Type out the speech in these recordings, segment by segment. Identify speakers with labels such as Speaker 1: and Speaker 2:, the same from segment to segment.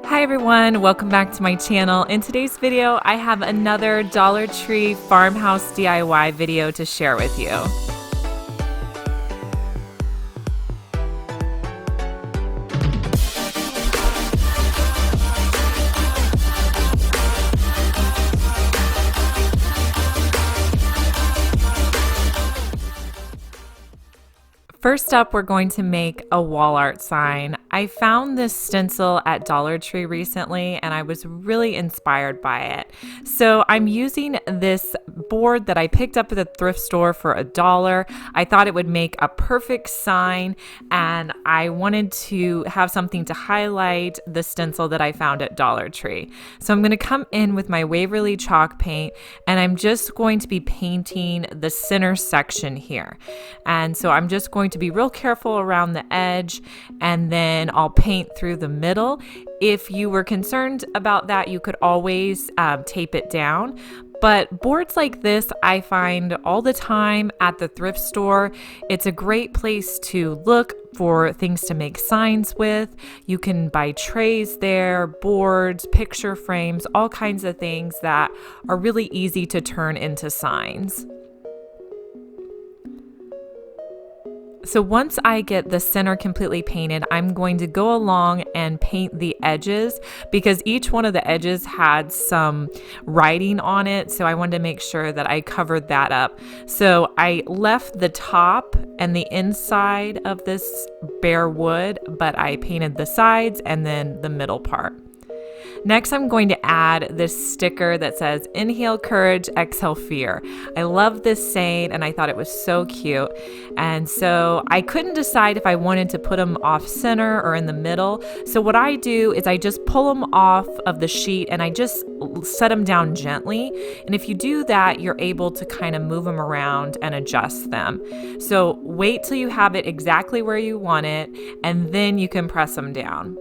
Speaker 1: Hi everyone, welcome back to my channel. In today's video, I have another Dollar Tree farmhouse DIY video to share with you. First up, we're going to make a wall art sign. I found this stencil at Dollar Tree recently and I was really inspired by it. So I'm using this board that I picked up at the thrift store for $1. I thought it would make a perfect sign and I wanted to have something to highlight the stencil that I found at Dollar Tree. So I'm going to come in with my Waverly chalk paint and I'm just going to be painting the center section here. And so I'm just going to be real careful around the edge and then I'll paint through the middle. If you were concerned about that, you could always tape it down. But boards like this I find all the time at the thrift store. It's a great place to look for things to make signs with. You can buy trays there, boards, picture frames, all kinds of things that are really easy to turn into signs. So once I get the center completely painted, I'm going to go along and paint the edges because each one of the edges had some writing on it. So I wanted to make sure that I covered that up. So I left the top and the inside of this bare wood, but I painted the sides and then the middle part. Next, I'm going to add this sticker that says, "Inhale courage, exhale fear." I love this saying and I thought it was so cute. And so I couldn't decide if I wanted to put them off center or in the middle. So what I do is I just pull them off of the sheet and I just set them down gently. And if you do that, you're able to kind of move them around and adjust them. So wait till you have it exactly where you want it and then you can press them down.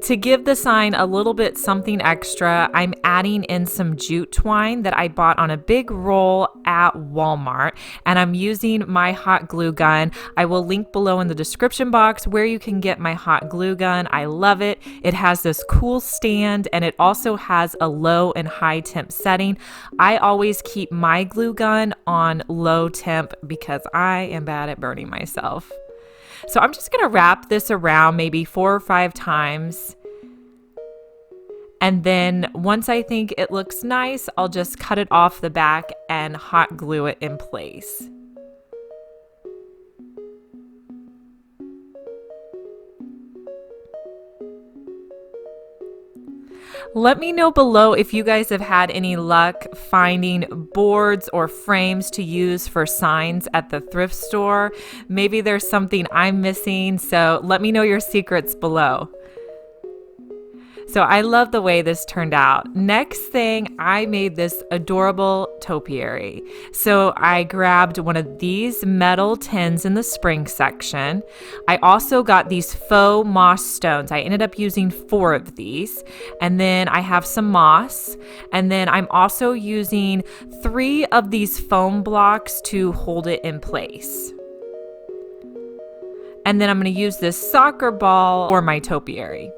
Speaker 1: To give the sign a little bit something extra, I'm adding in some jute twine that I bought on a big roll at Walmart, and I'm using my hot glue gun. I will link below in the description box where you can get my hot glue gun. I love it. It has this cool stand, and it also has a low and high temp setting. I always keep my glue gun on low temp because I am bad at burning myself. So I'm just going to wrap this around maybe 4 or 5 times. And then once I think it looks nice, I'll just cut it off the back and hot glue it in place. Let me know below if you guys have had any luck finding boards or frames to use for signs at the thrift store. Maybe there's something I'm missing, so let me know your secrets below. So I love the way this turned out. Next thing, I made this adorable topiary. So I grabbed one of these metal tins in the spring section. I also got these faux moss stones. I ended up using 4 of these. And then I have some moss. And then I'm also using 3 of these foam blocks to hold it in place. And then I'm going to use this soccer ball for my topiary.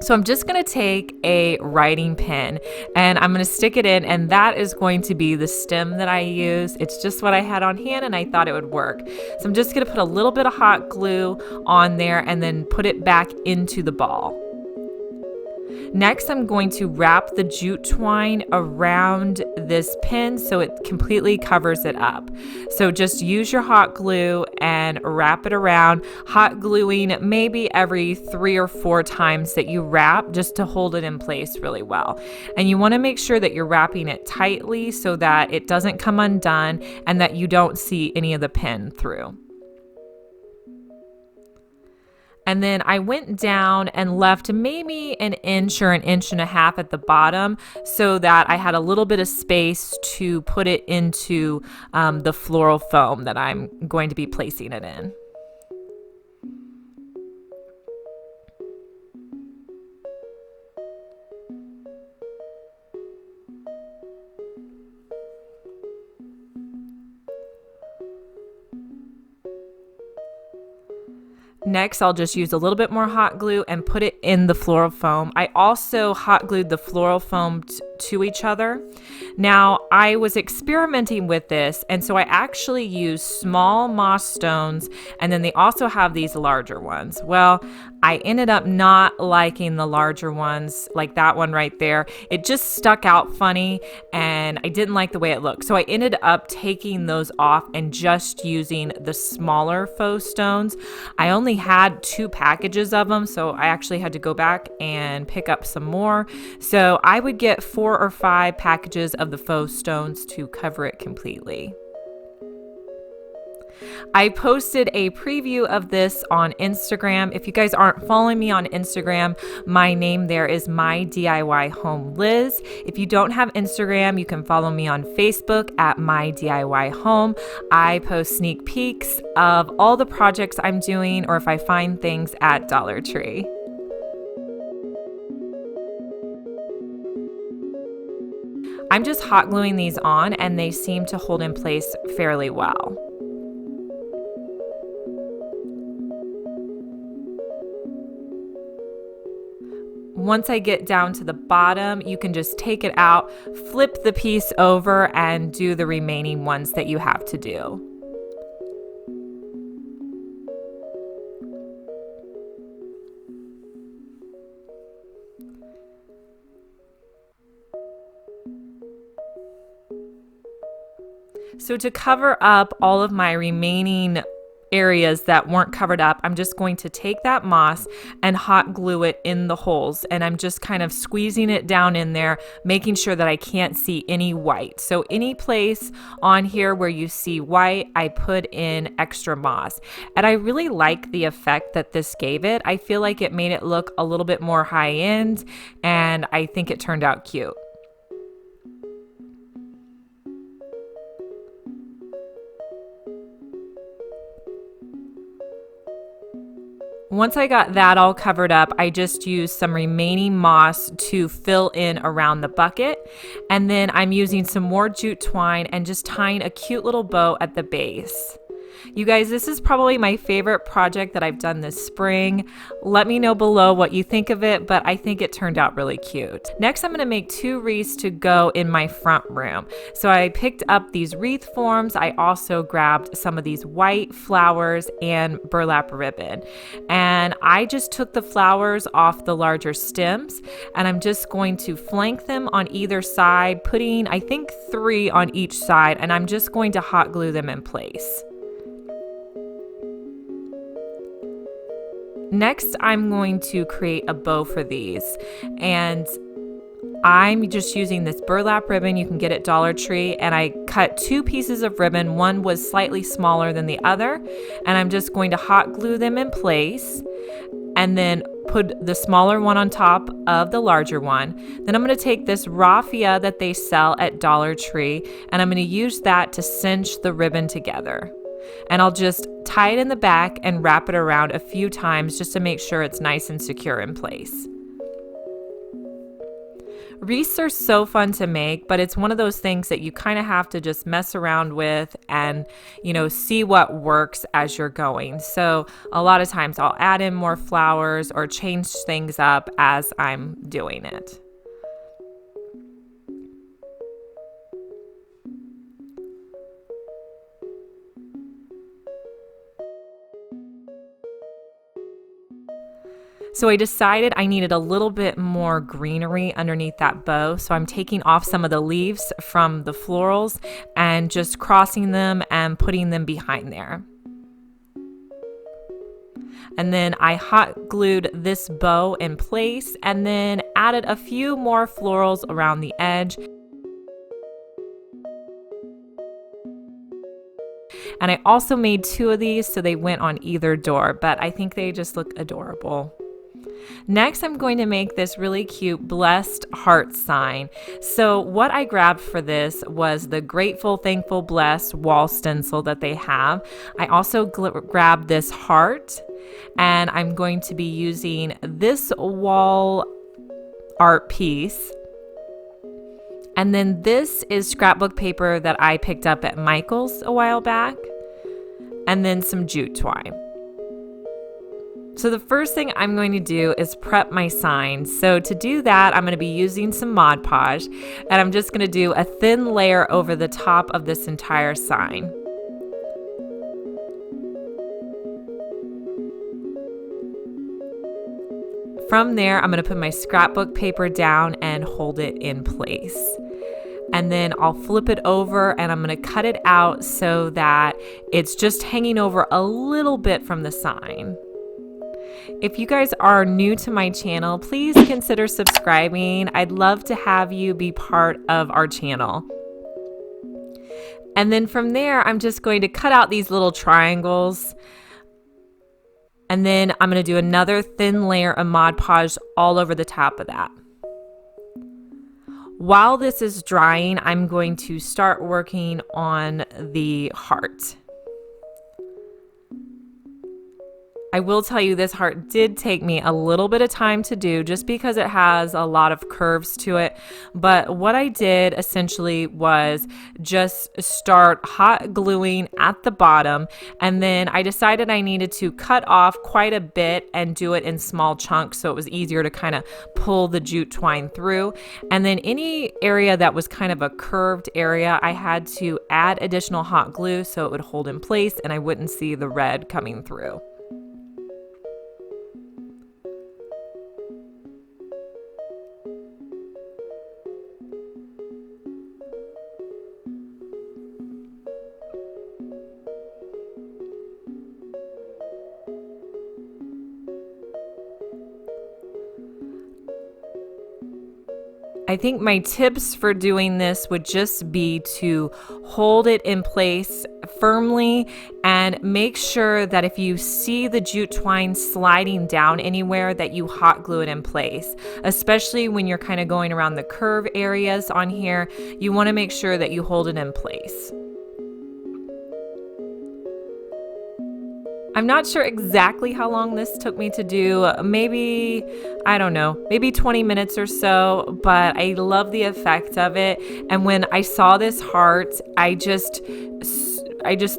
Speaker 1: So I'm just going to take a writing pen and I'm going to stick it in, and that is going to be the stem that I use. It's just what I had on hand and I thought it would work. So I'm just going to put a little bit of hot glue on there and then put it back into the ball. Next, I'm going to wrap the jute twine around this pin so it completely covers it up. So just use your hot glue and wrap it around, hot gluing maybe every 3 or 4 times that you wrap just to hold it in place really well. And you want to make sure that you're wrapping it tightly so that it doesn't come undone and that you don't see any of the pin through. And then I went down and left maybe 1 inch or 1.5 inches at the bottom so that I had a little bit of space to put it into the floral foam that I'm going to be placing it in. Next, I'll just use a little bit more hot glue and put it in the floral foam. I also hot glued the floral foam to each other. Now, I was experimenting with this, and so I actually used small moss stones, and then they also have these larger ones. Well, I ended up not liking the larger ones, like that one right there. It just stuck out funny, and I didn't like the way it looked. So I ended up taking those off and just using the smaller faux stones. I only had 2 packages of them, so I actually had to go back and pick up some more. So I would get 4 or 5 packages of the faux stones to cover it completely. I posted a preview of this on Instagram. If you guys aren't following me on Instagram, my name there is mydiyhomeliz. If you don't have Instagram, you can follow me on Facebook at mydiyhome. I post sneak peeks of all the projects I'm doing, or if I find things at Dollar Tree. I'm just hot gluing these on, and they seem to hold in place fairly well. Once I get down to the bottom, you can just take it out, flip the piece over, and do the remaining ones that you have to do. So to cover up all of my remaining areas that weren't covered up, I'm just going to take that moss and hot glue it in the holes, and I'm just kind of squeezing it down in there, making sure that I can't see any white. So any place on here where you see white, I put in extra moss, and I really like the effect that this gave it. I feel like it made it look a little bit more high end, and I think it turned out cute. Once I got that all covered up, I just used some remaining moss to fill in around the bucket. And then I'm using some more jute twine and just tying a cute little bow at the base. You guys, this is probably my favorite project that I've done this spring. Let me know below what you think of it, but I think it turned out really cute. Next, I'm going to make 2 wreaths to go in my front room. So I picked up these wreath forms. I also grabbed some of these white flowers and burlap ribbon. And I just took the flowers off the larger stems, and I'm just going to flank them on either side, putting, I think, 3 on each side, and I'm just going to hot glue them in place. Next, I'm going to create a bow for these, and I'm just using this burlap ribbon you can get at Dollar Tree, and I cut 2 pieces of ribbon. One was slightly smaller than the other, and I'm just going to hot glue them in place and then put the smaller one on top of the larger one. Then I'm going to take this raffia that they sell at Dollar Tree, and I'm going to use that to cinch the ribbon together. And I'll just tie it in the back and wrap it around a few times just to make sure it's nice and secure in place. Wreaths are so fun to make, but it's one of those things that you kind of have to just mess around with and, see what works as you're going. So a lot of times I'll add in more flowers or change things up as I'm doing it. So I decided I needed a little bit more greenery underneath that bow. So I'm taking off some of the leaves from the florals and just crossing them and putting them behind there. And then I hot glued this bow in place and then added a few more florals around the edge. And I also made 2 of these so they went on either door, but I think they just look adorable. Next, I'm going to make this really cute blessed heart sign. So what I grabbed for this was the grateful, thankful, blessed wall stencil that they have. I also grabbed this heart, and I'm going to be using this wall art piece. And then this is scrapbook paper that I picked up at Michael's a while back, and then some jute twine. So the first thing I'm going to do is prep my sign. So to do that, I'm going to be using some Mod Podge, and I'm just going to do a thin layer over the top of this entire sign. From there, I'm going to put my scrapbook paper down and hold it in place. And then I'll flip it over and I'm going to cut it out so that it's just hanging over a little bit from the sign. If you guys are new to my channel, please consider subscribing. I'd love to have you be part of our channel. And then from there, I'm just going to cut out these little triangles. And then I'm going to do another thin layer of Mod Podge all over the top of that. While this is drying, I'm going to start working on the heart. I will tell you this heart did take me a little bit of time to do just because it has a lot of curves to it. But what I did essentially was just start hot gluing at the bottom, and then I decided I needed to cut off quite a bit and do it in small chunks so it was easier to kind of pull the jute twine through. And then any area that was kind of a curved area, I had to add additional hot glue so it would hold in place and I wouldn't see the red coming through. I think my tips for doing this would just be to hold it in place firmly and make sure that if you see the jute twine sliding down anywhere that you hot glue it in place, especially when you're kind of going around the curve areas on here. You want to make sure that you hold it in place. I'm not sure exactly how long this took me to do, maybe, I don't know, maybe 20 minutes or so, but I love the effect of it. And when I saw this heart, I just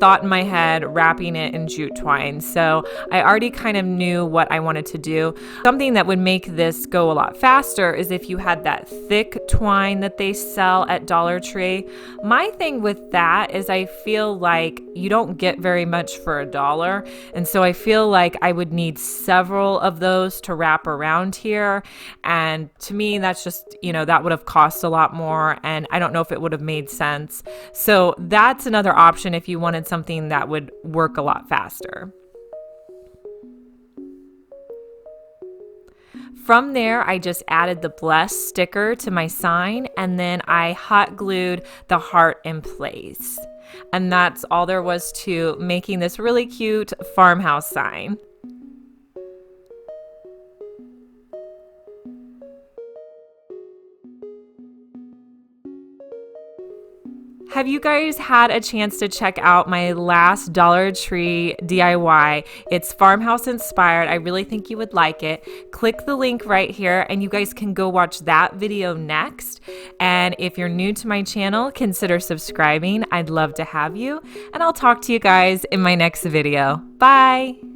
Speaker 1: thought in my head wrapping it in jute twine. So I already kind of knew what I wanted to do. Something that would make this go a lot faster is if you had that thick twine that they sell at Dollar Tree. My thing with that is I feel like you don't get very much for $1. And so I feel like I would need several of those to wrap around here. And to me, that's just, that would have cost a lot more. And I don't know if it would have made sense. So that's another option if you wanted something that would work a lot faster. From there, I just added the Bless sticker to my sign, and then I hot glued the heart in place. And that's all there was to making this really cute farmhouse sign. Have you guys had a chance to check out my last Dollar Tree DIY? It's farmhouse inspired. I really think you would like it. Click the link right here and you guys can go watch that video next. And if you're new to my channel, consider subscribing. I'd love to have you. And I'll talk to you guys in my next video. Bye.